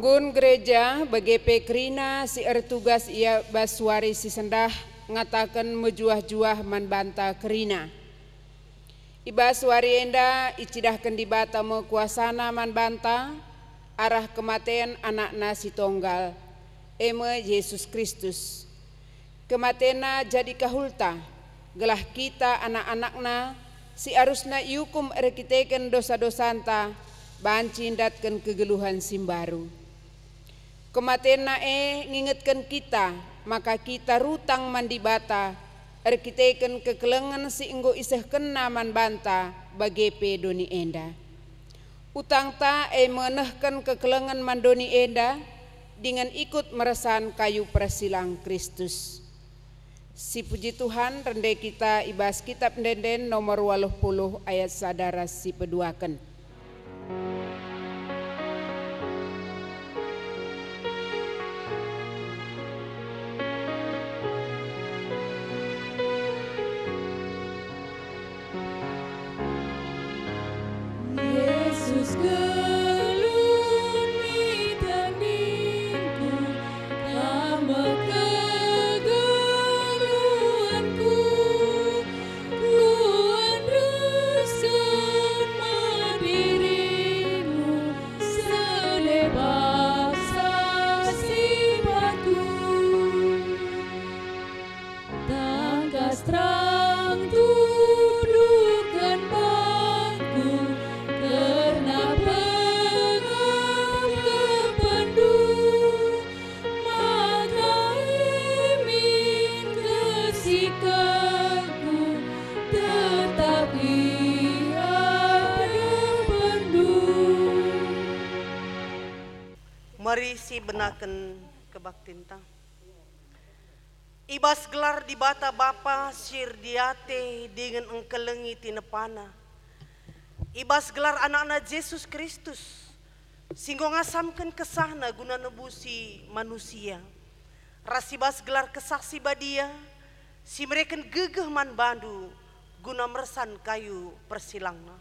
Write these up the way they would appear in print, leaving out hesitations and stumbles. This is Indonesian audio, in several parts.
Unggun gereja BGP Krina si ertugas ia baswari si sendah ngatakan mejuah-juah man banta Krina. Ibas warienda icidahkan di bata me kuasana man banta arah kematian anakna si tonggal eme Yesus Kristus. Kematena jadi kahulta gelah kita anak-anakna si arusna yukum erkiteken dosa-dosanta bancindatkan kegeluhan simbaru. Kematena ngingetkan kita maka kita rutang mandi bata erkiteken kekelengan si inggo iseh kena man banta bagepe doni enda. Utang ta menehkan kekelengan mandoni enda dengan ikut meresan kayu persilang Kristus. Si puji Tuhan rende kita ibas kitab denden nomor 80 ayat sadara si peduaken. Yesus geluni taningku lama kegeluhanku ku andruskan dirimu selebas sifatku tangkas terang tuduhkan bangku karena pengapendu maka imin kesikatku tetap ada pendu. Mari si benaken kebaktinta. Ibas gelar di bata Bapa sirdiate dengan engkelengi tinepana. Ibas gelar anak-anak Yesus Kristus singgo ngasamkan kesahna guna nebusi manusia. Rasibas gelar kesaksi badia si mereken gegeh man bandu guna mersan kayu persilangna.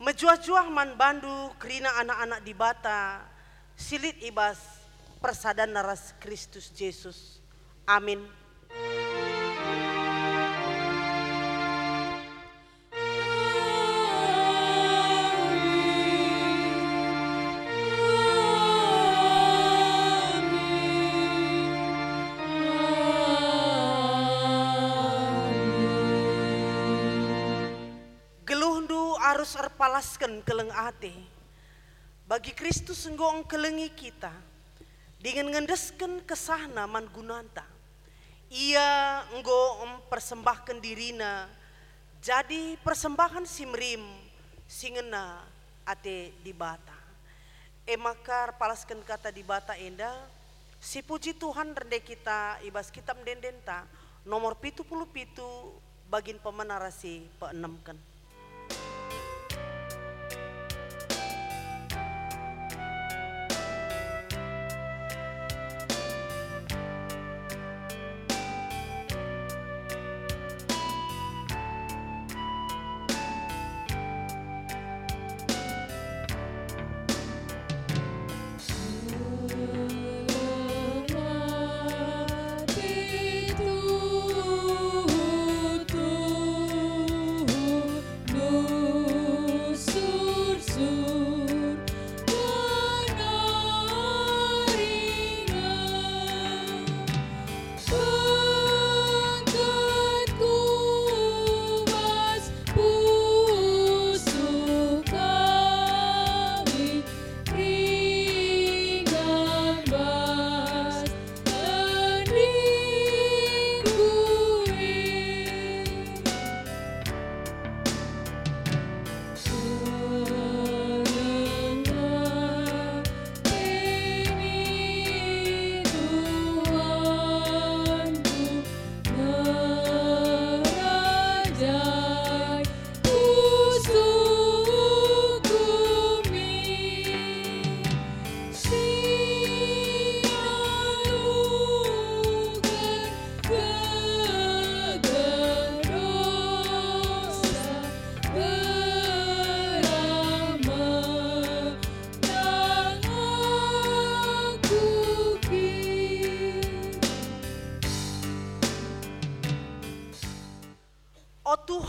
Mejuah-juah man bandu kerina anak-anak di bata silit ibas persadan naras Kristus Yesus. Amin. Geluhndu arus erpalaskan keleng ate. Bagi Kristus enggong kelengi kita dengan ngendesken kesahna man gunanta. Ia enggo mempersembahkan dirina jadi persembahan simrim singena ate di bata. Makar palaskan kata di bata enda si puji Tuhan rende kita ibas kitab dendenta nomor 77 bagin pemenarasi peenemken.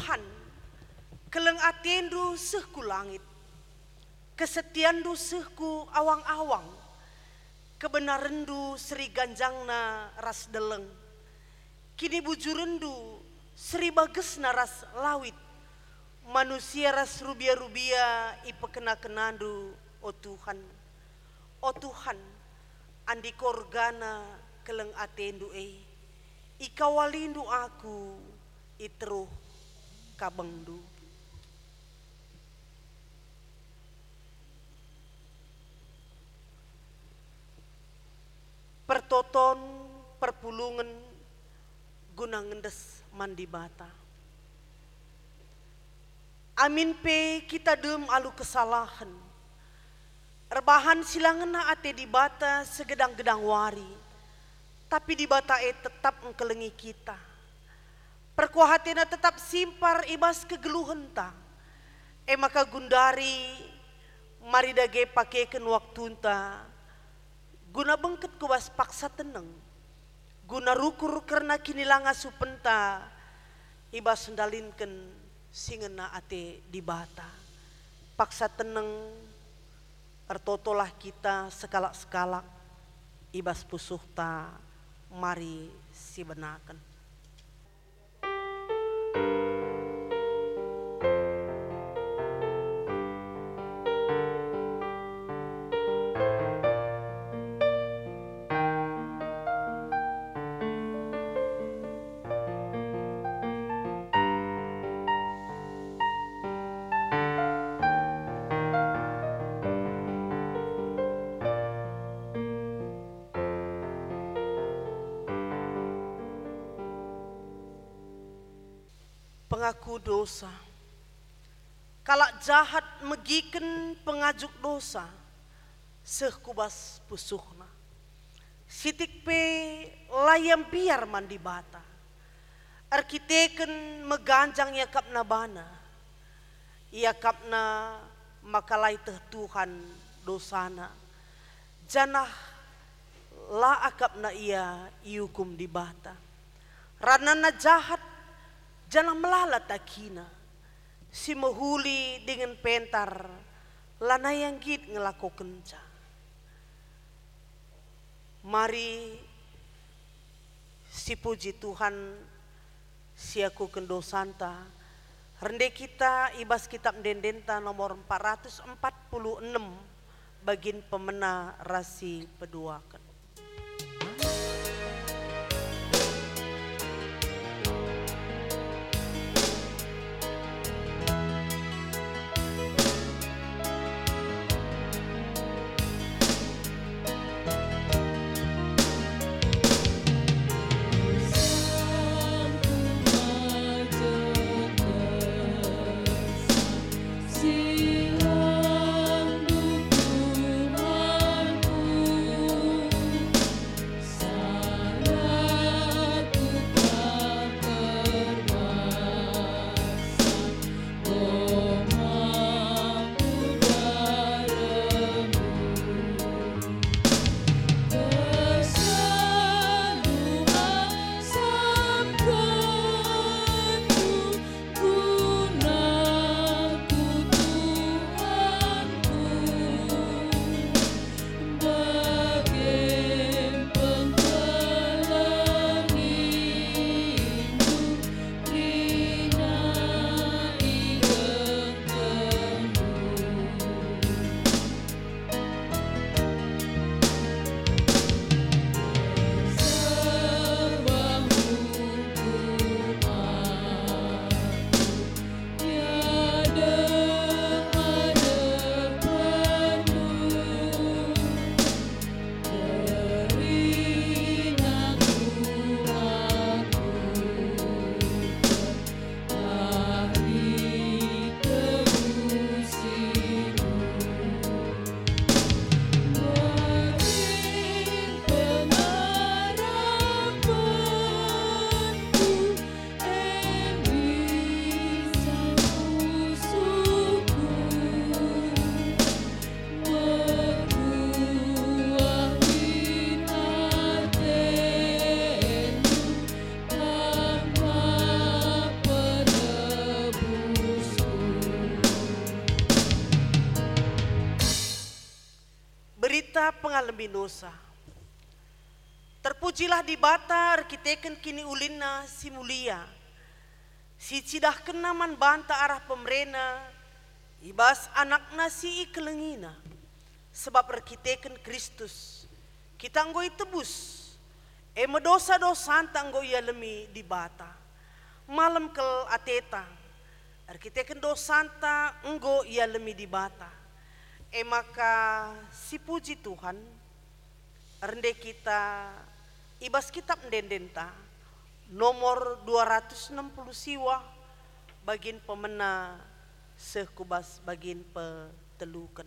Tuhan, keleng atendu sehku langit, kesetiandu sehku awang-awang, kebenarandu seri ganjangna ras deleng, kini bujurendu seri bagesna ras lawit, manusia ras rubia-rubia ipekena-kenandu, o Tuhan. O Tuhan, andi korgana keleng atendu ikawalindu aku itruh kabengdu. Pertoton perpulungan guna ngendes mandi bata. Amin pe kita dem alu kesalahan. Erbahan silangena ate di bata segedang-gedang wari. Tapi di bata tetap engkelengi kita. Perkuahatena tetap simpar ibas kegeluhan ta. Maka gundari mari dage pakeken waktu ta. Guna bengket kuas paksa teneng. Guna rukur karena kini langa supenta. Ibas sendalinken singena ate di bata. Paksa teneng ertotolah kita sekalak-sekalak. Ibas pusuhta mari si benaken. Pengaku dosa, kalak jahat megiken pengajuk dosa, sehkubas pusuhna. Sitik pe layam biar mandi bata, arkiteken meganjang yakapna bana, yakapna makalai teh Tuhan dosana, janah la akapna ia iukum di bata, ranana jahat jangan melalat takina, si mahuli dengan pentar, lana yang git ngelako kenca. Mari si puji Tuhan, si aku kendosanta, rende kita ibas kitab dendenta nomor 446, bagin pemena rasi peduakan. Silang dukunganku demi dosa. Terpujilah di bata arkiteken kini ulina si mulia. Si cidah kena man banta arah pemerena. Ibas anakna si ikelengina. Sebab arkiteken Kristus. Kita anggoi tebus. Dosa-dosa tanggo ia lemi di bata. Malam kel ateta. Arkiteken dosanta enggo ia lemi di bata. Maka si puji Tuhan. Rende kita ibas kitab ndendenta nomor 260 siwa bagin pemena sekubas bagin petelukan.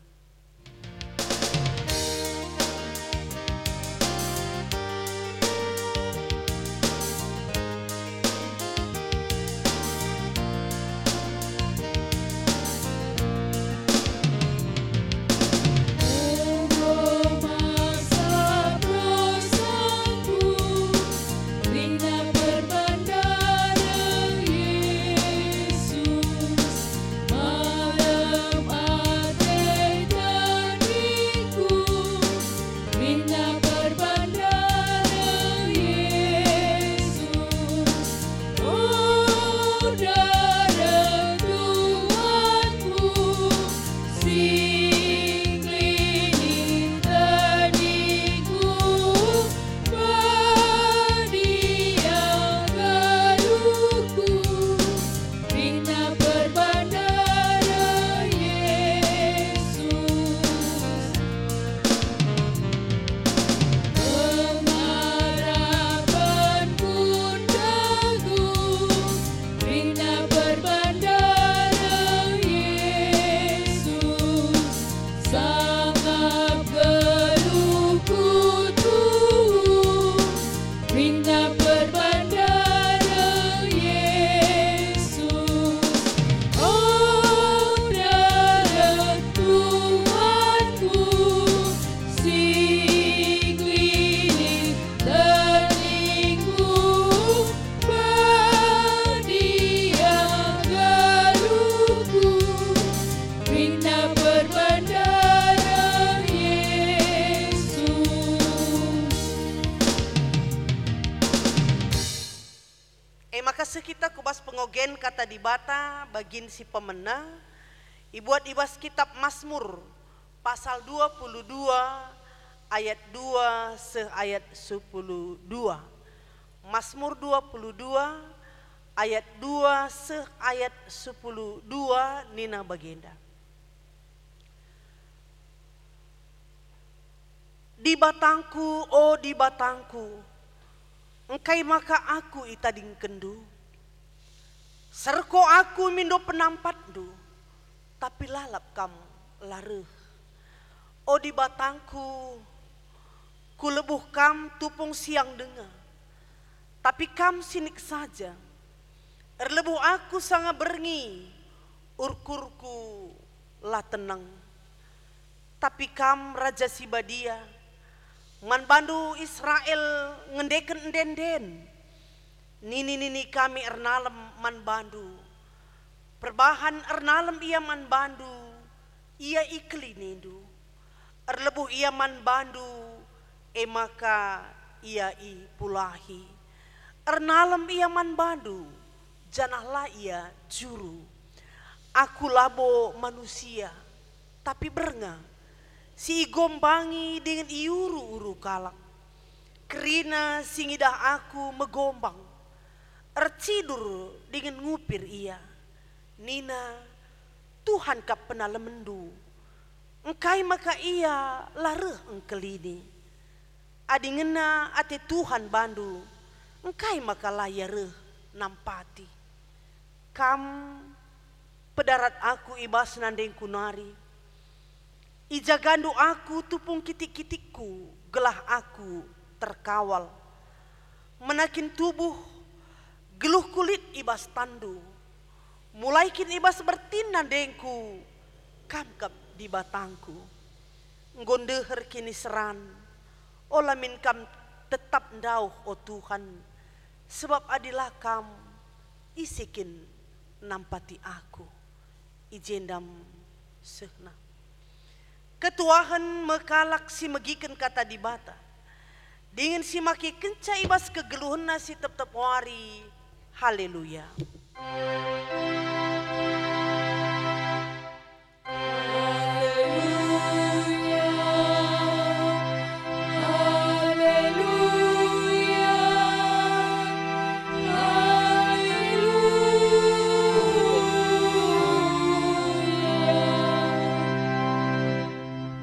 Kita kubas pengogen kata di bata bagin si pemena ibuat ibas kitab Mazmur pasal 22 ayat 2 seayat 12. Mazmur 22 ayat 2 seayat 12 nina bagenda. Di batangku, oh di batangku, engkai maka aku itading kendu. Serko aku mindo penampatdu, tapi lalap kamu lareh. O di batangku, ku lebuh kam tupung siang dengar, tapi kam sinik saja. Erlebuh aku sangat berngi, urkurku lah tenang. Tapi kam Raja Sibadia, man bandu Israel ngendeken denden. Nini kami ernalem man bandu. Perbahan ernalem ia man bandu. Ia ikli nindu. Erlebuh ia man bandu. Maka ia i pulahi. Ernalem ia man bandu. Janahlah ia juru. Aku labo manusia. Tapi berenga. Si gombangi dengan iuru-uru kalak. Kerina singidah aku megombang. Ercidur dengan ngupir ia. Nina, Tuhan kap pernah lemendu. Engkai maka ia lareh engkelini. Adi ngena ate Tuhan bandu. Engkai maka layareh nampati. Kam pedarat aku ibas nandeng kunari. Ija gandu aku tupung kitik-kitikku. Gelah aku terkawal. Menakin tubuh geluh kulit ibas tandu. Mulaikin ibas bertinan dengku. Kamkap di batangku. Ngondeher kini seran. Olamin kam tetap ndauh o Tuhan. Sebab adilah kam isikin nampati aku. Ijendam sehna. ketuahan mekalak si megiken kata di bata. Dingin si maki kenca ibas kegeluhan nasi tetap wari. Haleluya.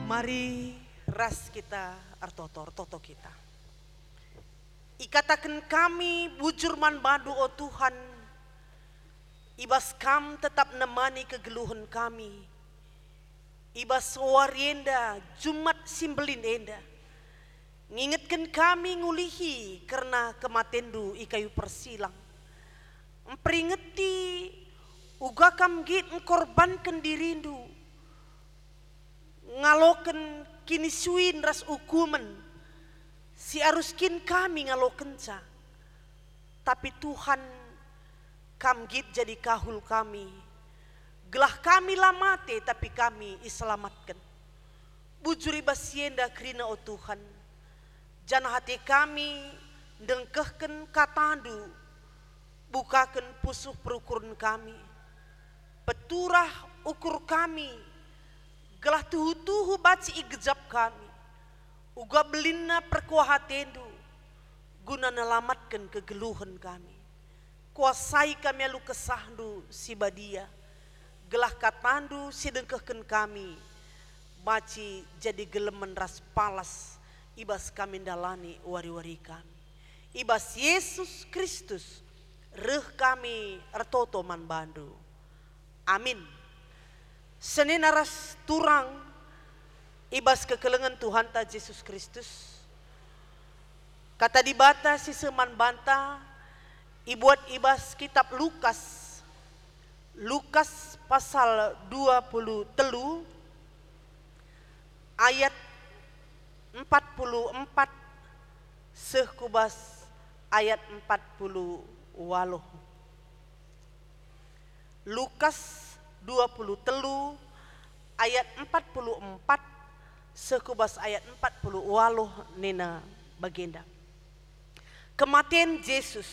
Mari ras kita artoto kita. Ikatakan kami bujur man badu o Tuhan. Ibas kam tetap nemani kegeluhan kami. Ibas warienda Jumat simbelin enda. Ngingetkan kami ngulihi karena kematendu ikayu persilang. Memperingeti uga kam git ngkorbankan dirindu. Ngaloken kini suin ras ukumen si aruskin kami ngaloken ca. Tapi Tuhan kam git jadi kahul kami. Gelah kami lamate tapi kami iselamatkan. Bujuri basienda krina o Tuhan. Jana hati kami dengkehken katandu. Bukaken pusuh perukuran kami. Peturah ukur kami. Gelah tuhu-tuhu baci igejap kami. Uga belina perkuahatendu. Guna nelamatkan kegeluhan kami. Kuasai kami alu kesahdu si badia. Gelah katandu si dengkehken kami. Baci jadi gelemen ras palas. Ibas kami dalani wari-wari kami. Ibas Yesus Kristus. Reh kami ertoto man bandu. Amin. Senin aras turang ibas kekelengan Tuhan ta Yesus Kristus. Kata di bata si seman banta ibuat ibas kitab Lukas. Lukas pasal 23 ayat 44 sekubas ayat 40 waluh. Lukas 23 ayat 44 sekubas ayat 40 waluh nena bagenda. Kematian Yesus.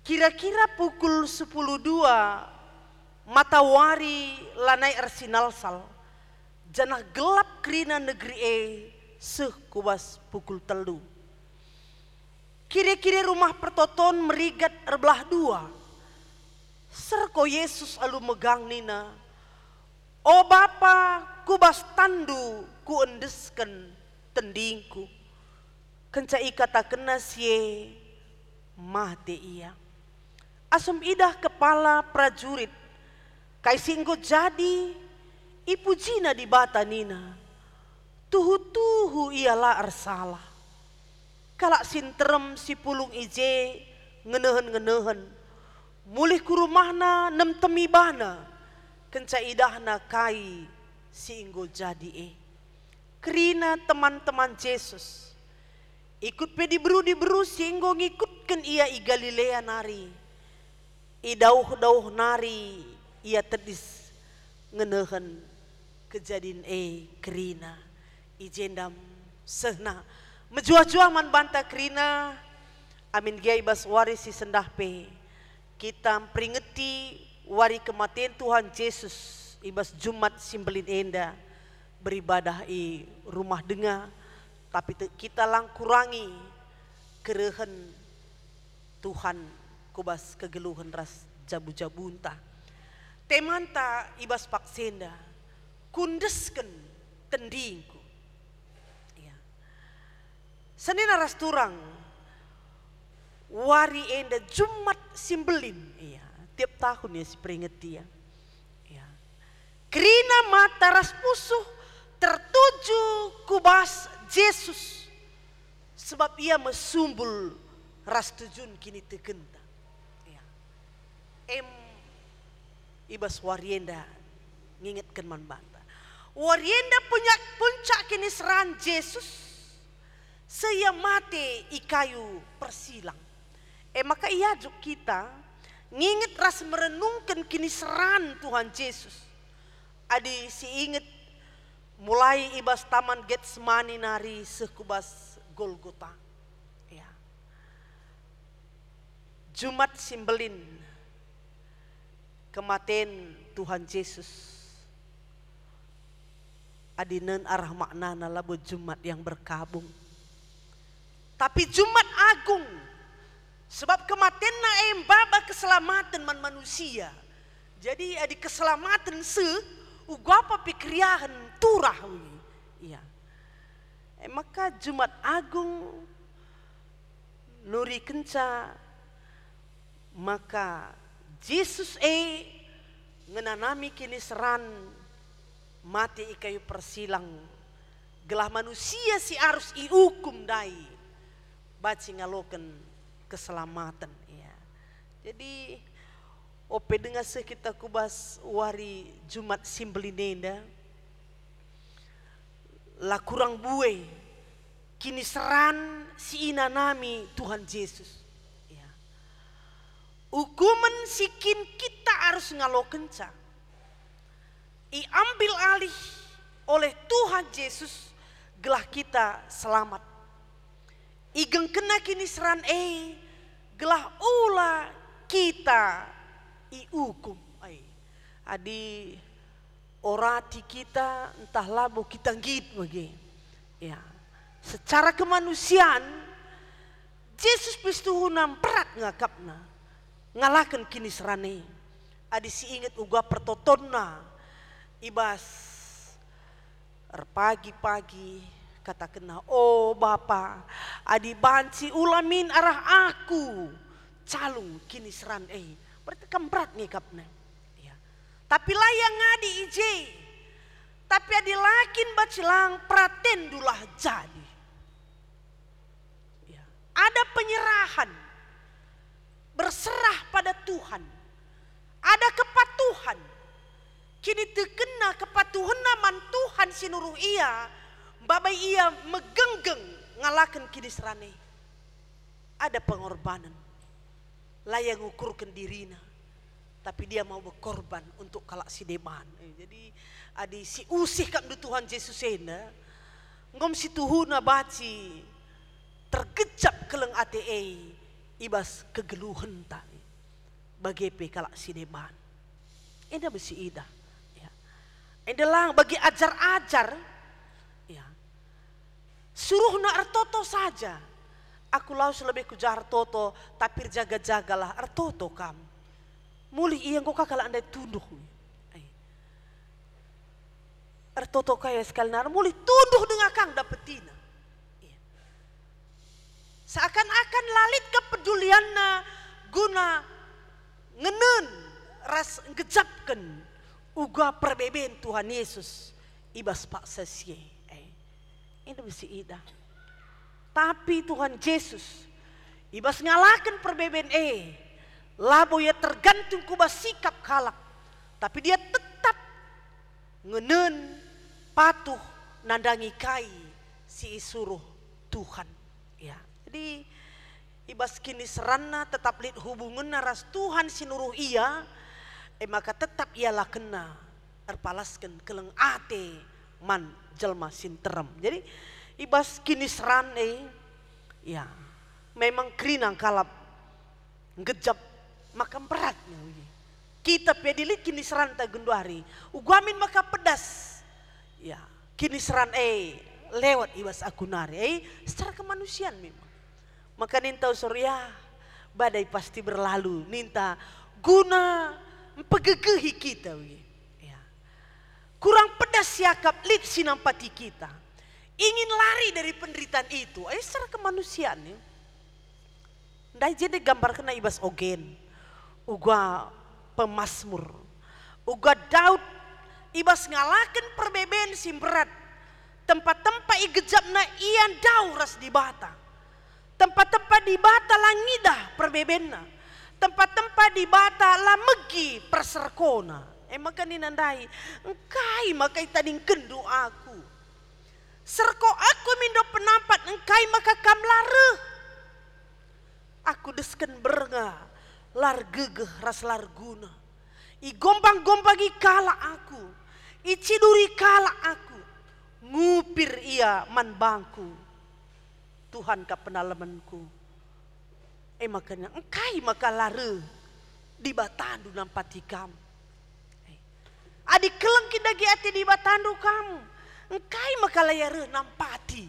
Kira-kira pukul 10.02 matawari lanai arsinal sal. Janah gelap krina negeri sekubas pukul 3. Kira-kira rumah pertoton merigat erbelah 2. Serko Yesus alu megang nina. O Bapa kubas tandu ku endesken tendingku. Kenca ikata kena sie mati ia. Asum idah kepala prajurit. Kai singgo jadi ipujina di bata nina. Tuhu-tuhu ialah arsalah. Kalak sinterem si pulung ije ngenehen-ngenehen. Mulih ku rumahna nem temibana. Kenca idahna kai singgo jadi Kerina teman-teman Yesus. Ikut pe diberu singgo ngikutkan ia i Galilea nari. I dauh-dauh nari ia tedis ngenehen kejadian kerina. I jendam sehna. Menjuah-juah man banta kerina. Amin giai bas waris si sendah pe. Kita peringeti wari kematian Tuhan Yesus ibas Jumat simbelin enda beribadah i rumah denga tapi kita lang kurangi kerehen Tuhan kubas kegeluhan ras jabu-jabunta temanta ibas paksenda kundesken tendingku ya. Senin aras turang wari enda Jumat simbelin iya tiap tahun ya si peringeti ya. Kerina mata ras pusuh tertuju kubas Yesus sebab ia mesumbul ras tujun kini tegenta ya. Ibas warienda ngingetkan man banta warienda punya puncak kini seran Yesus saya mate ikayu persilang maka ia juk kita nginget ras merenungkan kini seran Tuhan Yesus. Adi si inget mulai ibas taman Getsemani nari sekubas Golgota. Ya. Jumat simbelin kematian Tuhan Yesus. Adinen arah makna labu Jumat yang berkabung. Tapi Jumat Agung, sebab kematian na embaba keselamatan man manusia. Jadi adi keselamatan ugapa pikriahan turah. Iya. Maka Jumat Agung nuri kenca maka Yesus ngenanami kini seran mati ikayu persilang gelah manusia si harus iukum dai baci ngaloken keselamatan ya. Jadi ope dengar kita kubas wari Jumat simbelinenda la kurang bue kini seran si inanami Tuhan Yesus ya. Hukuman sikin kita harus ngaloken ca iambil alih oleh Tuhan Yesus gelah kita selamat. Igeng kena kini seran gelah ula kita iukum. Adi orati kita entah labu kita ngit bagi. Ya. Secara kemanusiaan Yesus pistuhunam perat ngakapna. Ngalakan kini serane. Adi si inget uga pertotonna ibas pagi-pagi kata kena oh Bapa adi banci ulamin arah aku calung kini seran berarti kemprat nih kapna ya. Tapi layang ngadi ije tapi adi lakin bacilang praten dulah jadi ya. Ada penyerahan berserah pada Tuhan, ada kepatuhan. Kini terkena kepatuhan naman Tuhan sinuruh ia babai ia megenggeng ngalakan kini serane. Ada pengorbanan layang ukurkan dirina tapi dia mau berkorban untuk kalak si deban. Jadi adi si usih kan Tuhan Yesus ena ngom si tuhuna baci tergejap keleng ate ibas kegeluhan tadi bagi kalak si deban. Ini besi ida. Edelang bagi ajar-ajar ya. Suruh na artoto saja. Aku laus lebih kujar artoto tapi jaga-jagalah artoto kam. Muli iya kok kakak andai tunduh. Artoto kaya sekali nar muli tunduh dengan kang dapetina. Ya. Seakan-akan lalit kepedulianna guna ngenen ras ngejapkan uga perbeben Tuhan Yesus ibas pak sesie. Ini mesti ida. Tapi Tuhan Yesus ibas ngalakan perbeben labo ya tergantung kubas sikap kalak. Tapi dia tetap ngenen patuh nandangi kai si suruh Tuhan. Ya. Jadi ibas kini serana tetap lid hubungan naras Tuhan sinuruh ia. Maka tetap ialah kena terpalaskan keleng ate man jelma sinterem. Jadi ibas kini seran ya memang kerinang kalap ngejap maka beratnya. Kita pedilit kini seran ta genduari ugamin maka pedas. Ya kini seran lewat ibas akunari secara kemanusiaan memang. Maka nintau surya badai pasti berlalu ninta guna pegegehi kita ya. Kurang pedas siakap lid sinampati kita ingin lari dari penderitaan itu secara kemanusiaan ya. Ndai jadi gambar kena ibas ogen uga pemazmur uga Daud ibas ngalakan perbeben simberat tempat-tempat igejapna ian dauras di bata tempat-tempat di bata langidah perbebenna tempat-tempat di bata lamegi perserkona. Maka ninandai engkai makai tading kendu aku. Serko aku mindo penampat engkai maka kam lare. Aku desken berenga lar gegeh ras lar guna. I gombang-gombangi kala aku. I ciduri kala aku. ngupir ia man bangku. Tuhan ka penalamanku. Makanya engkai maka lare di batandu nampati kam. Adik kelengkin dagi ati di batandu kamu. Engkai maka layare nampati.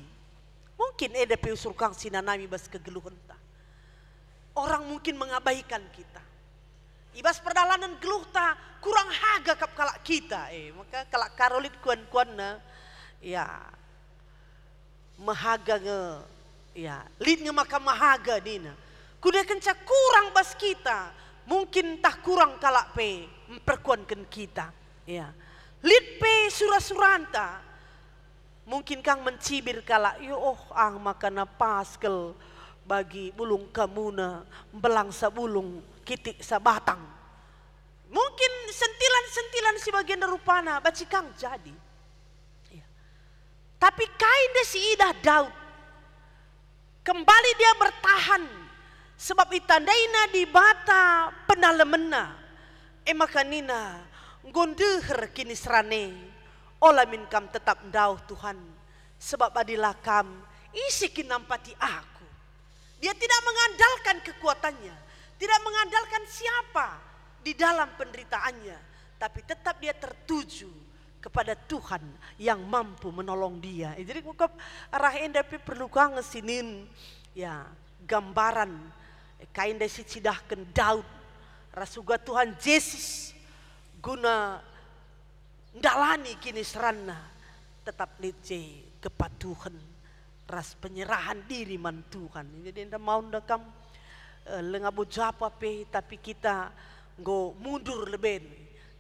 Mungkin ada peusur kang sinanami bas kegeluhan ta. Orang mungkin mengabaikan kita. Ibas perdalanan geluh ta kurang haga kap kalak kita. Maka kalak karolit kuan-kuan na ya mahaga nge ya lid nge maka mahaga dina. Kuda kenca kurang bas kita. Mungkin tak kurang kalak pe memperkuankan kita. Ya. Lid pe surah-suranta. Mungkin kang mencibir kalak yo ang makana paskel bagi bulung kamuna belang sabulung kitik sabatang. Mungkin sentilan-sentilan si bagian rupana baci kang jadi. Ya. Tapi kain de si Idah Daud kembali dia bertahan sebab itandaina di bata pendalemena. Makanina gondeher kini serane. Ola min kam tetap ndauh Tuhan. Sebab adilah kam isikin nampati aku. Dia tidak mengandalkan kekuatannya. Tidak mengandalkan siapa di dalam penderitaannya. Tapi tetap dia tertuju kepada Tuhan yang mampu menolong dia. Jadi kukap arah endapi perlu kang ngesinin ya gambaran kain desi cidahkan Daud. Rasuga Tuhan Yesus guna ndalani kini serana tetap lice kepatuhan ras penyerahan diri man Tuhan. Jadi nda mau nda kam lengabu japa pe tapi kita go mundur lebih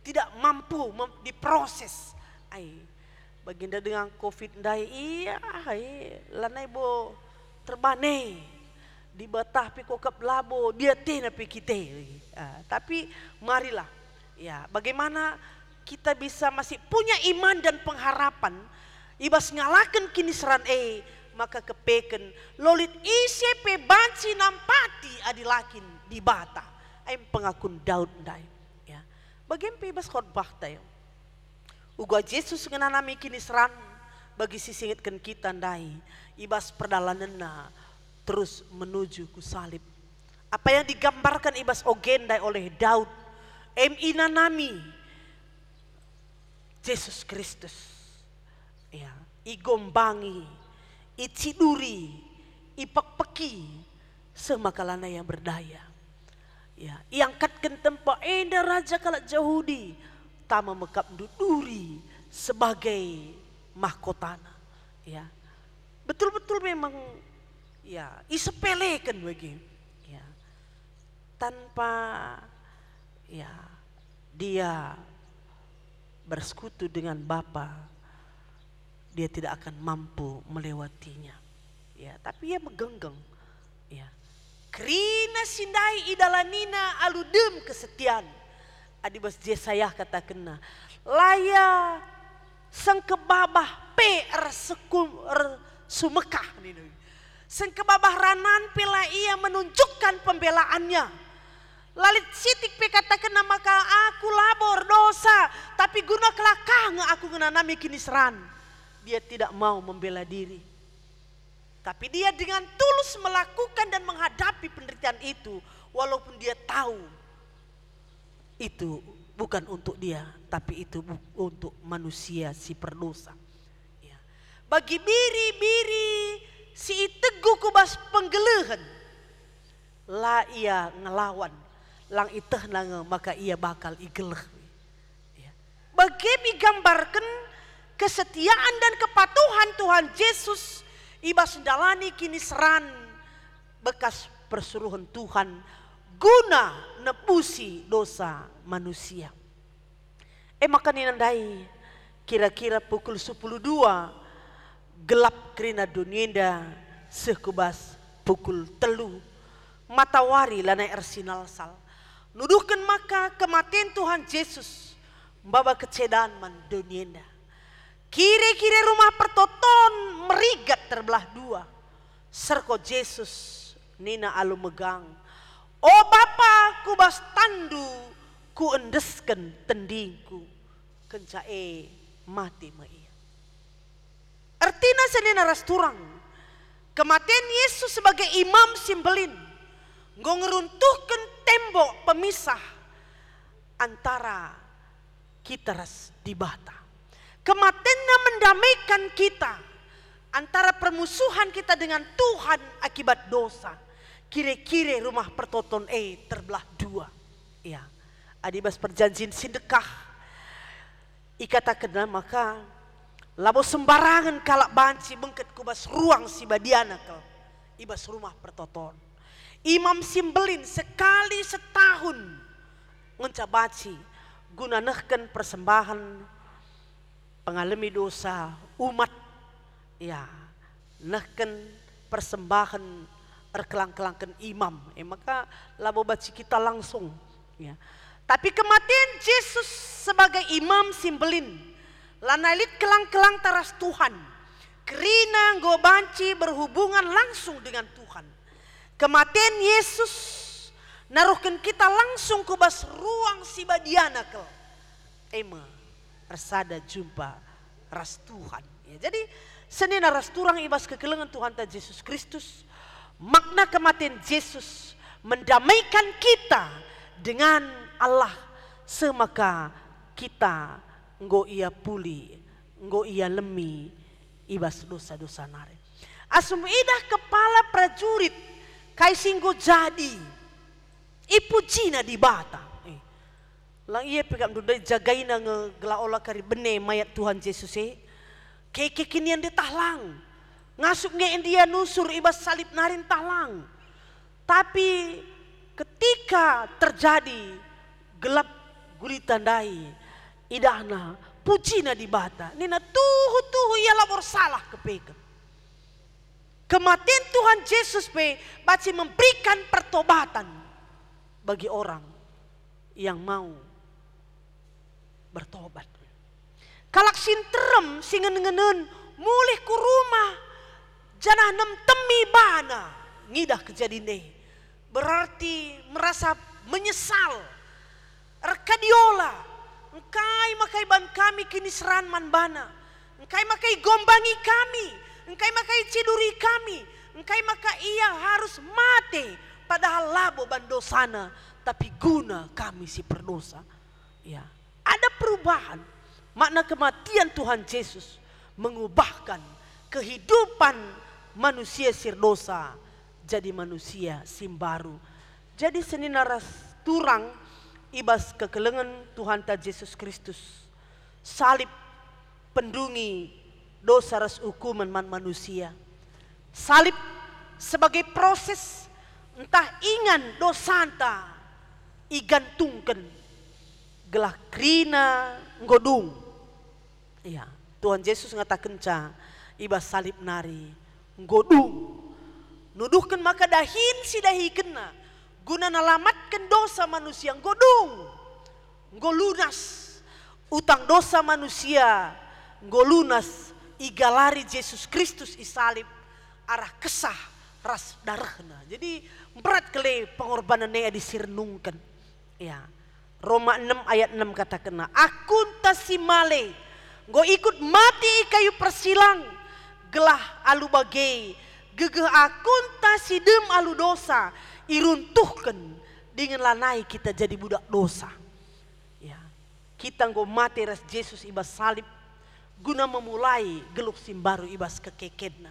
tidak mampu diproses ai baginda dengan covid ndai iya lanai bo terbane di batah pi kokap labo dia tena pi kita tapi marilah ya bagaimana kita bisa masih punya iman dan pengharapan ibas ngalakan kini seran maka kepeken lolit ICP banci nampati adilakin di bata pengakun Daud ndai ya bagaimana ibas khotbah tayo uga Yesus ngenanami kini seran bagi sisingitkan kita ndai ibas perdalanana terus menuju ku salib apa yang digambarkan ibas ogendai oleh Daud inanami Yesus Kristus ya igombangi iciduri ipakpeki semakalana yang berdaya ya iangkatkan tempat enda raja kalak Yahudi tama mekap duduri sebagai mahkotana ya betul-betul memang ya isepelekan bagi ya tanpa ya dia bersekutu dengan Bapa, dia tidak akan mampu melewatinya. Ya, tapi ia megenggeng. Ya. Krina sindai idalanina aludem kesetiaan. Adibas Yesaya kata kena. Laya sengkebabah PR sumekah. Sengkebabah ranan pila ia menunjukkan pembelaannya. Lalit sitik pe katakan maka aku labor dosa tapi guna kelakang aku ngenanami kini seran. Dia tidak mau membela diri. Tapi dia dengan tulus melakukan dan menghadapi penderitaan itu walaupun dia tahu itu bukan untuk dia tapi itu untuk manusia si berdosa. Ya. Bagi biri-biri si teguh kubas penggelehan lah ia ngelawan. Lang iteh nange maka ia bakal igeleh. Ya. Bagi gambarkan kesetiaan dan kepatuhan Tuhan Yesus ibas ndalani kini seran bekas persuruhan Tuhan guna nebusi dosa manusia. Maka ninandai kira-kira pukul 10.02 gelap kerina dunia sekubas pukul 3 matawari lanai ersinal sal. Nuduhkan maka kematian Tuhan Yesus membawa kecedaan man dunia. Kiri-kiri rumah pertoton merigat terbelah dua. Serko Yesus nina alu megang. Oh Bapa kubas tandu ku endesken tendingku. Kencae mati ma ia. Artinya senina rasturang. Kematian Yesus sebagai imam simbelin. Nggo ngeruntuhkan tembok pemisah antara kita ras di bata. Kematiannya mendamaikan kita antara permusuhan kita dengan Tuhan akibat dosa. Kire-kire rumah pertoton terbelah dua. Ya, adibas perjanjian sedekah. Ikatakan maka labo sembarangan kalak banci bengket kubas ruang si badiana ke ibas rumah pertoton. Imam simbelin sekali setahun ngencabaci guna nehken persembahan pengalami dosa umat, ya nehken persembahan erkelang-kelangken imam. Maka labo baci kita langsung, ya. Tapi kematian Yesus sebagai imam simbelin lanalit kelang-kelang taras Tuhan. Kerina nggo banci berhubungan langsung dengan Tuhan. Kematian Yesus naruhkan kita langsung ke bas ruang si badiana ke. Persada jumpa ras Tuhan. Ya, jadi senina ras turang ibas kekelengan Tuhan ta Yesus Kristus. Makna kematian Yesus mendamaikan kita dengan Allah semaka kita nggo ia puli, nggo ia lemi ibas dosa-dosa nare. Asum idah kepala prajurit kai singgo jadi ipujina di bata. Lang iya pegam dudai jagaina ngegela olah kari bene mayat Tuhan Yesus kekinian dia tahlang. Ngasuk nge dia nusur ibas salib narin tahlang. Tapi ketika terjadi gelap gulita dai idahna pujina di bata. Nina tuhu ia labor salah kepeken. Kematian Tuhan Yesus baci memberikan pertobatan bagi orang yang mau bertobat. Kalak sinterem singen-ngenen mulih ku rumah janah nem temi bana ngidah kejadine. Berarti merasa menyesal. Rekadiola engkai makai ban kami kini seran man bana. Engkai makai gombangi kami. Engkai makai ciduri kami. Engkai maka ia harus mati. Padahal labo bandosana. Tapi guna kami si perdosa. Ya, ada perubahan. Makna kematian Tuhan Yesus mengubahkan kehidupan manusia sirdosa jadi manusia simbaru. Jadi senina ras turang ibas kekelengan Tuhan ta Yesus Kristus. Salib pendungi dosa ras hukuman man manusia. Salib sebagai proses entah ingan dosanta igantungkan gelah krina ngodung. Ya, Tuhan Yesus ngatakan ca ibas salib nari ngodung. Nuduhkan maka dahin si dahi kena guna nalamatkan dosa manusia ngodung. Ngolunas utang dosa manusia ngolunas igalari Yesus Kristus isalib arah kesah ras darahna. Jadi berat kali pengorbanan yang disirnungkan. Ya, Roma 6 ayat 6 katakan akun tasimale go ikut mati kayu persilang gelah alu bagai gegeh akun tasidem alu dosa iruntuhkan dengan lanai kita jadi budak dosa. Ya, kita go mati ras Yesus ibas salib guna memulai geluk simbaru ibas kekekedna.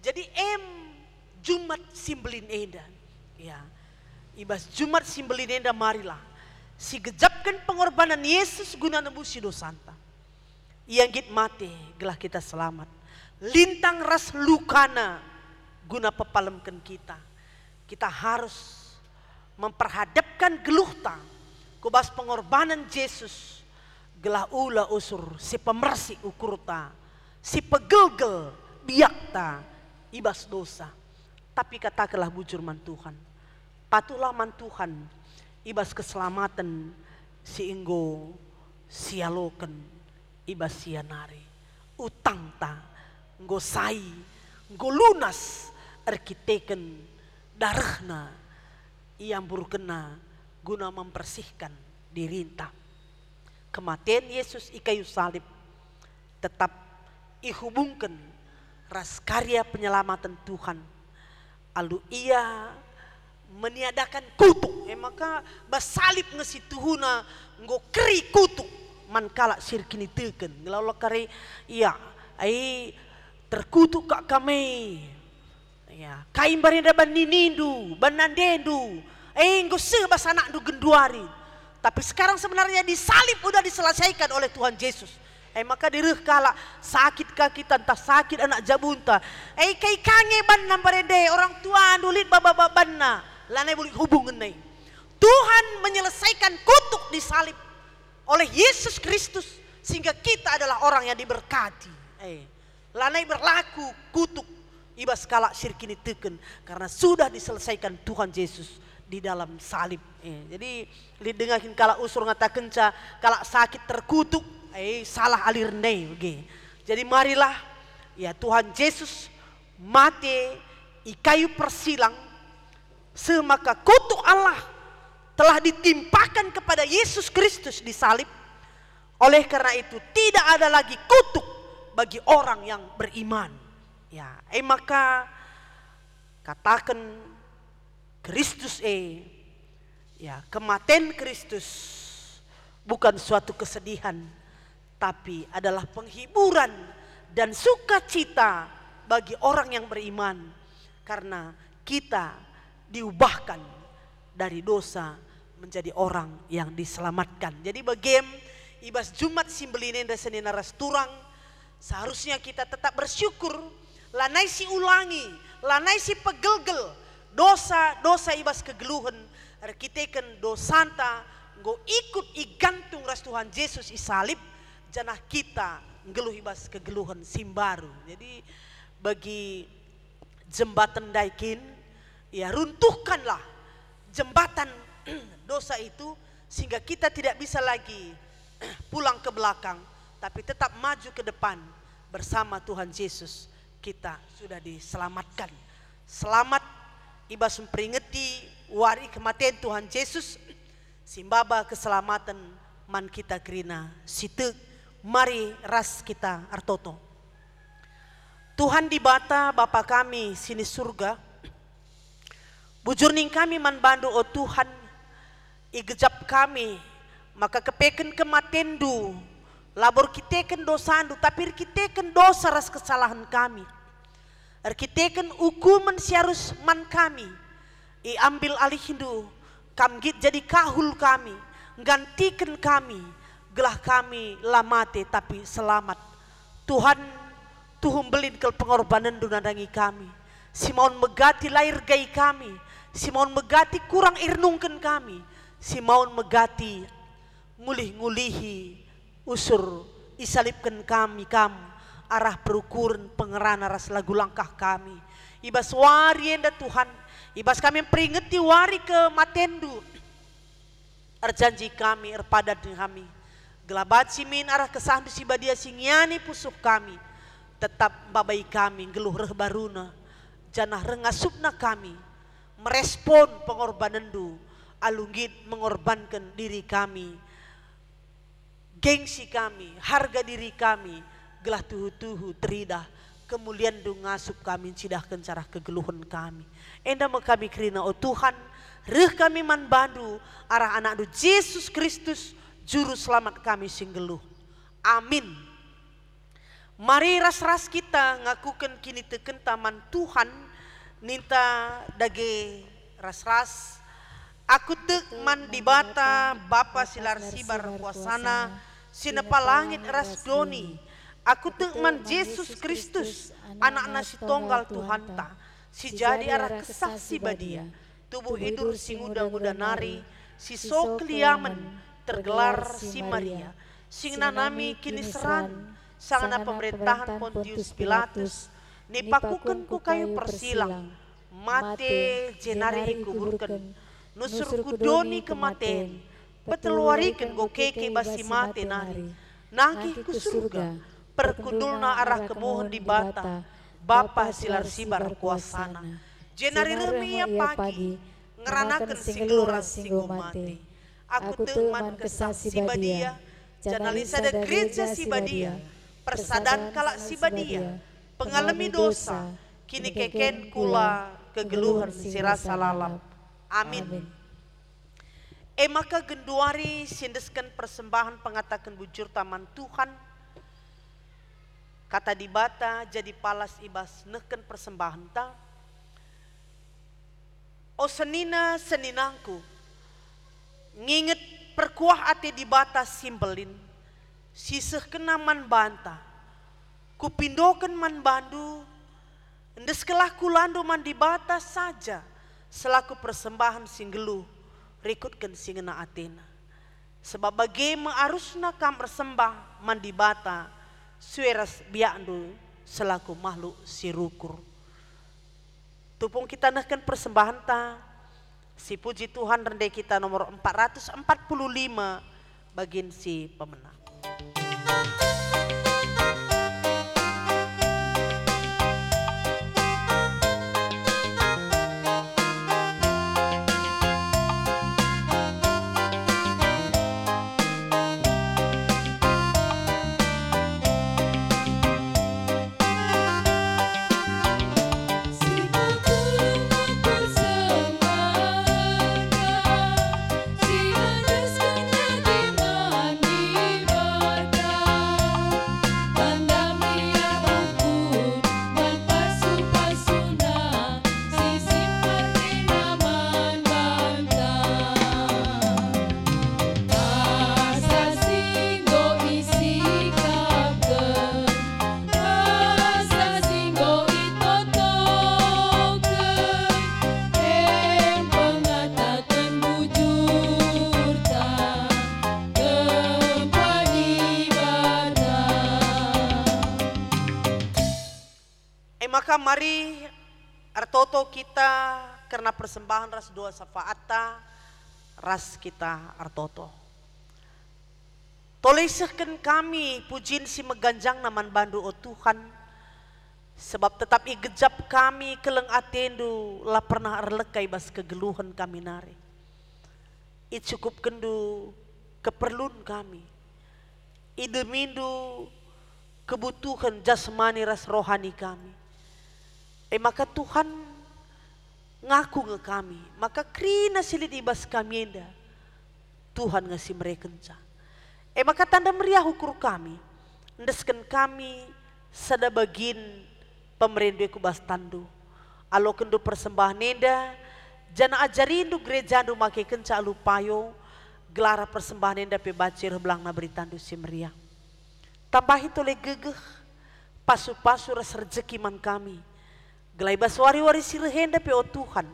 Jadi Jumat simbelin enda. Ya, ibas Jumat simbelin enda marilah si gejapkan pengorbanan Yesus guna nebusi dosanta. Yang git mati gelah kita selamat. Lintang ras lukana guna pepalemkan kita. Kita harus memperhadapkan geluhta kubas pengorbanan Yesus gelah ula usur si pemersi ukurta si pegelgel biakta ibas dosa. Tapi katakanlah bujur man Tuhan, patulah man Tuhan ibas keselamatan si inggo sialoken ibas sianari utang ta nggo sai nggo lunas arkiteken darahna yang burkena guna membersihkan dirinta. Kematian Yesus i kayu salib tetap ihubungkan ras karya penyelamatan Tuhan. Alu ia meniadakan kutuk. Maka basalib ngesi tuhuna nggo keri kutuk man kala sirkini teken. Ngelaulah kari iya ai terkutuk kak kami. Ya, kain barinda baninindu, banandendu. Nggo sebas anak du genduari. Tapi sekarang sebenarnya disalib udah diselesaikan oleh Tuhan Yesus. Maka direh kala sakit kaki tanta sakit anak jabunta. Kai kange ban namparede orang tua dulit baba-babanna. Lanai boleh hubungan nai. Tuhan menyelesaikan kutuk disalib oleh Yesus Kristus sehingga kita adalah orang yang diberkati. Lanai berlaku kutuk ibas kala sirkini teken karena sudah diselesaikan Tuhan Yesus di dalam salib. Jadi lidengakin kala usur ngata kenca kala sakit terkutuk salah alir nei. Jadi marilah ya Tuhan Yesus mati i kayu persilang semaka kutuk Allah telah ditimpakan kepada Yesus Kristus di salib. Oleh karena itu tidak ada lagi kutuk bagi orang yang beriman. Ya, maka katakan Kristus ya kematian Kristus bukan suatu kesedihan, tapi adalah penghiburan dan sukacita bagi orang yang beriman karena kita diubahkan dari dosa menjadi orang yang diselamatkan. Jadi bagaimana ibas Jumat simbelinen dan senina rasturang seharusnya kita tetap bersyukur lanai si ulangi, lanai si pegelgel dosa-dosa ibas kegeluhan arkiteken dosanta nggo ikut igantung ras Tuhan Yesus isalib janah kita ngeluh ibas kegeluhan simbaru. Jadi bagi jembatan daikin ya runtuhkanlah jembatan dosa itu sehingga kita tidak bisa lagi pulang ke belakang tapi tetap maju ke depan bersama Tuhan Yesus. Kita sudah diselamatkan. Selamat ibas memperingati wari kematian Tuhan Yesus simbaba keselamatan man kita kerina situ. Mari ras kita artoto. Tuhan di bata Bapa kami sini surga. Bujurning kami man bandu o Tuhan igejap kami maka kepeken kematendu labor kiteken dosandu tapi kiteken dosa ras kesalahan kami. Kiteken hukuman siarus man kami ambil alih hindu kamgit jadi kahul kami gantikan kami gelah kami lamate tapi selamat. Tuhan Tuhum belin kel pengorbanan dunadangi kami si maun megati lahir gai kami si maun megati kurang irnungken kami si maun megati ngulih-ngulihi usur isalipkan kami kamu arah perukuran pengerana ras lagu langkah kami ibas wari enda Tuhan ibas kami peringati wari ke matendu arjanji kami erpadat dengan kami gelabat simin arah kesahandu si badia singiani pusuk kami tetap babai kami geluh reh baruna janah rengasupna kami merespon pengorbanandu alunggit mengorbankan diri kami gengsi kami harga diri kami gelah tuhu-tuhu teridah kemuliaan du ngasup kami cidahkan cara kegeluhan kami enda kami kerina oh Tuhan reh kami man bandu arah anak du Yesus Kristus juru selamat kami sing geluh. Amin. Mari ras-ras kita ngakukan kini teken taman Tuhan ninta dage ras-ras aku tek man di bata Bapa silar sibar kuasana sinepa langit ras doni aku tek man Yesus Kristus anak nasi tonggal Tuhan ta si jadi arah kesaksi badia tubuh hidur si muda-muda nari si sokliamen tergelar si Maria sing nanami kini seran sangana pemerintahan Pontius Pilatus nipakukan ku kayu persilang mate jenari kuburkan nusur kudoni kematen peteluarikan go keke basi mate nari nangki ku surga perkudulna arah kemohon di bata Bapa silar sibar kuasana jenari remi ya pagi ngeranakan singluras singgu mate aku teman kesah si badia janalisa dan gereja si badia persadan kalak si badia pengalami dosa, kini keken kula kegeluhan sirasa lalap. Amin. Maka genduari sindeskan persembahan pengatakan bujur taman Tuhan. Kata dibata jadi palas ibas neken persembahan ta. O senina seninangku, nginget perkuah ate dibata simbelin, siseh kena man banta, kupindoken man bandu, endes kelah kulando man dibata saja, selaku persembahan singgelu, rikutkan singena atena. Sebab bagaimana arusna kam persembah man dibata, sueras biakdu selaku makhluk sirukur. Tupung kita nahkan persembahan ta, si puji Tuhan rendai kita nomor 445 bagin si pemenang. Maka mari artoto kita karena persembahan ras doa syafaata ras kita artoto. Tolesahkan kami pujin si meganjang naman bandu o Tuhan, sebab tetap igejap kami keleng atendu lah pernah arlekai bas kegeluhan kami nari. Icukup kendu keperluan kami, idemindu kebutuhan jasmani ras rohani kami. Maka Tuhan ngaku nge kami, maka krina silit ibas kami enda, Tuhan ngasih mereka kenca. Maka tanda meriah ukur kami, ndesken kami sada bagin pemerintah kubas tandu, alo kendu persembahan enda, jana ajarindu gereja ndu make kenca alupayo, gelara persembahan enda pe bacir belang na beritandu si meriah. Tambahi tole gegeh, pasu-pasu ras rezeki man kami. Gelai baswari-wari sirhenda pe o Tuhan,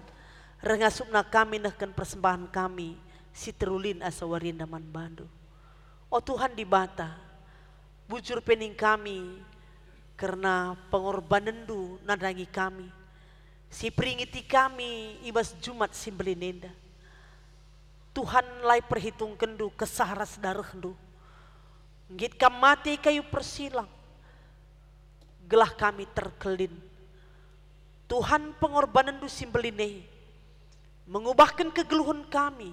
rengasupna kami nahkan persembahan kami, si terulin asa warinda man bandu. O Tuhan dibata, bujur pening kami, karena pengorbanandu nadangi kami, si peringiti kami ibas Jumat simbelinenda. Tuhan lai perhitung kendu kesaharas darahdu, ngit kam mati kayu persilang, gelah kami terkelin. Tuhan pengorbanan du simbeline mengubahkan kegeluhan kami,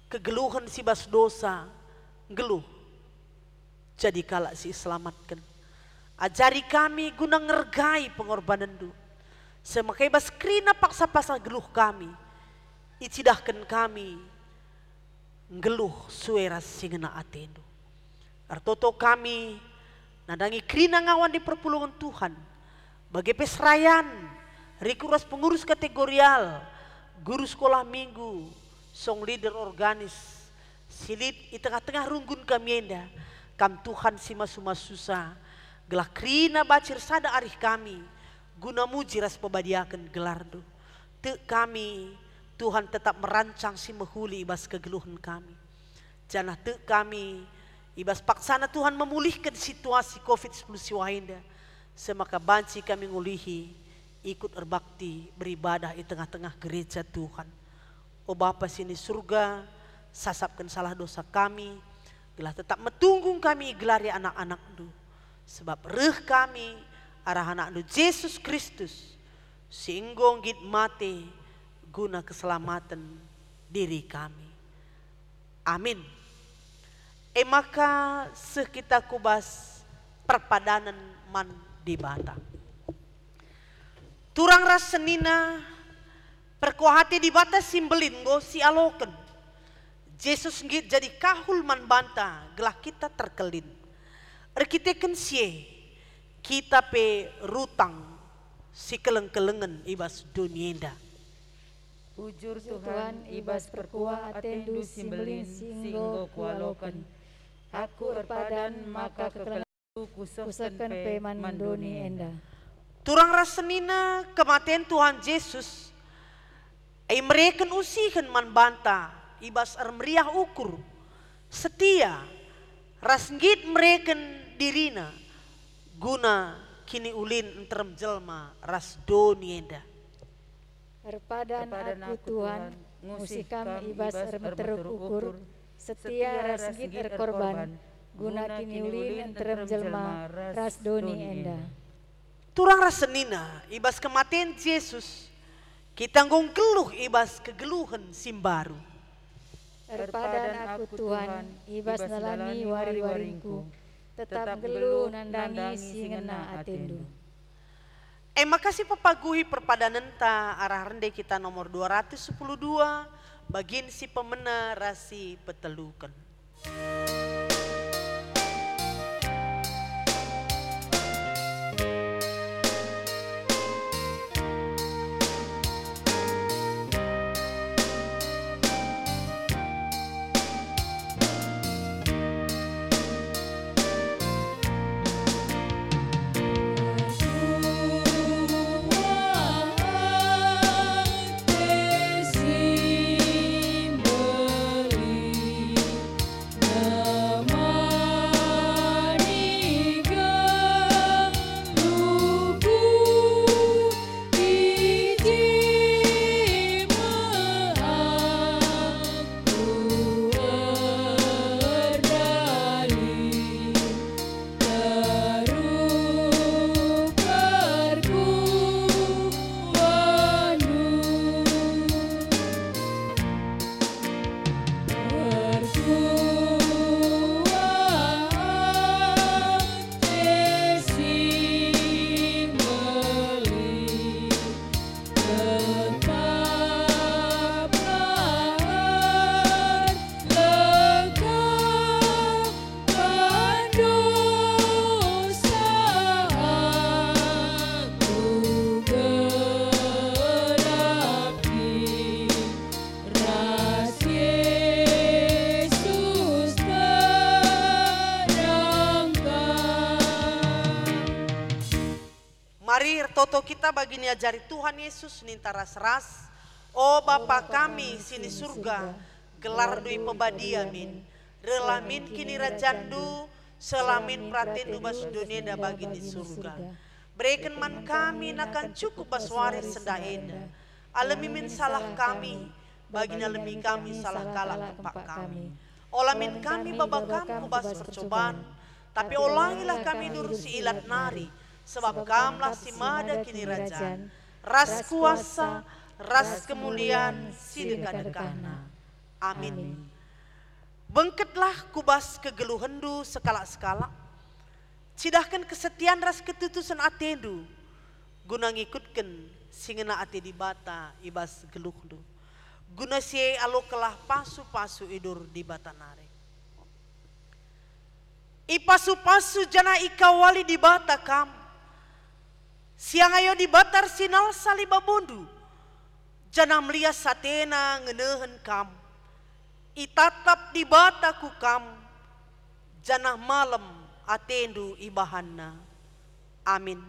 kegeluhan si bas dosa, geluh jadi kalak si selamatkan. Ajari kami guna ngergai pengorbanan du, semakai bas krina paksa-paksa geluh kami, icidahkan kami geluh sueras singena atendu. Artoto kami nadangi krina ngawan di perpulungan Tuhan, bagi pesrayan Rikuras pengurus kategorial, guru sekolah minggu, song leader organis, silit di tengah-tengah runggun kami enda, kam Tuhan si masuma susah, gelah krina bacir sada arih kami, guna muji ras pebadiakan gelardu. Te kami, Tuhan tetap merancang si mehuli ibas kegeluhan kami. Janah te kami, ibas paksana Tuhan memulihkan situasi COVID-19 siwahinda, semaka banci kami ngulihi, ikut berbakti beribadah di tengah-tengah gereja Tuhan. O Bapa sini surga, sasapkan salah dosa kami, gelah tetap metunggung kami gelari anak-anak du, sebab reh kami arah anak du Yesus Kristus, singgong git mate guna keselamatan diri kami. Amin. Maka sekita kubas perpadanan man di bata. Turang rasenina perkuahati di bata simbelin go si aloken. Yesus ngit jadi kahul man banta gelah kita terkelin. Erkiteken sie kita pe rutang si keleng-kelengen ibas dunienda. Ujur Tuhan ibas perkuah atendu simbelin singgo kualokan. Aku erpadan maka kekelengu kusahkan pe mandoni enda. Turang rasenina kematian Tuhan Yesus mereka usihen man banta ibas meriah ukur setia rasngit mereka dirina guna kini ulin enterem jelma ras doni enda. Erpadan aku Tuhan ngusikam ibas teruk ukur setia rasngit korban guna kini ulin enterem jelma ras doni enda. Turang rasenina ibas kematian Yesus kita ngong geluh ibas kegeluhan simbaru. Erpadan aku Tuhan ibas nalani wari-waringku tetap geluh nandangi singena atendu. Makasih pepaguhi perpadanan ta arah rende kita nomor 212 bagin si pemena rasi petelukan. Mari toto kita bagi niajari Tuhan Yesus ninta ras-ras. O Bapa kami sini surga, gelar dui pebadi amin. Relamin kini rajandu, selamin pratendu bas dunia da bagi di surga. Berikan man kami nakan cukup baswari sendaenda. Alamimin salah kami, bagi alami kami salah kalah tempat kami. Olamin kami babakamu bas percobaan, tapi olangilah kami durusi ilat nari. Sebab kamlah si mada kini rajan, ras kuasa, ras kemuliaan, sideka-dekana. Amin. Bengketlah kubas kegeluhendu sekala-sekala, cidahkan kesetiaan ras ketutusan atendu, guna ngikutkan singena ate di bata ibas geluhdu. Guna sie alokelah pasu-pasu idur di bata nare. Ipasu-pasu jana ikawali di bata kam. Siang ayo dibatar sinal salibabundu, jana melia satena ngenehen kam, itatap di bataku kam, jana malam atendu ibahanna. Amin.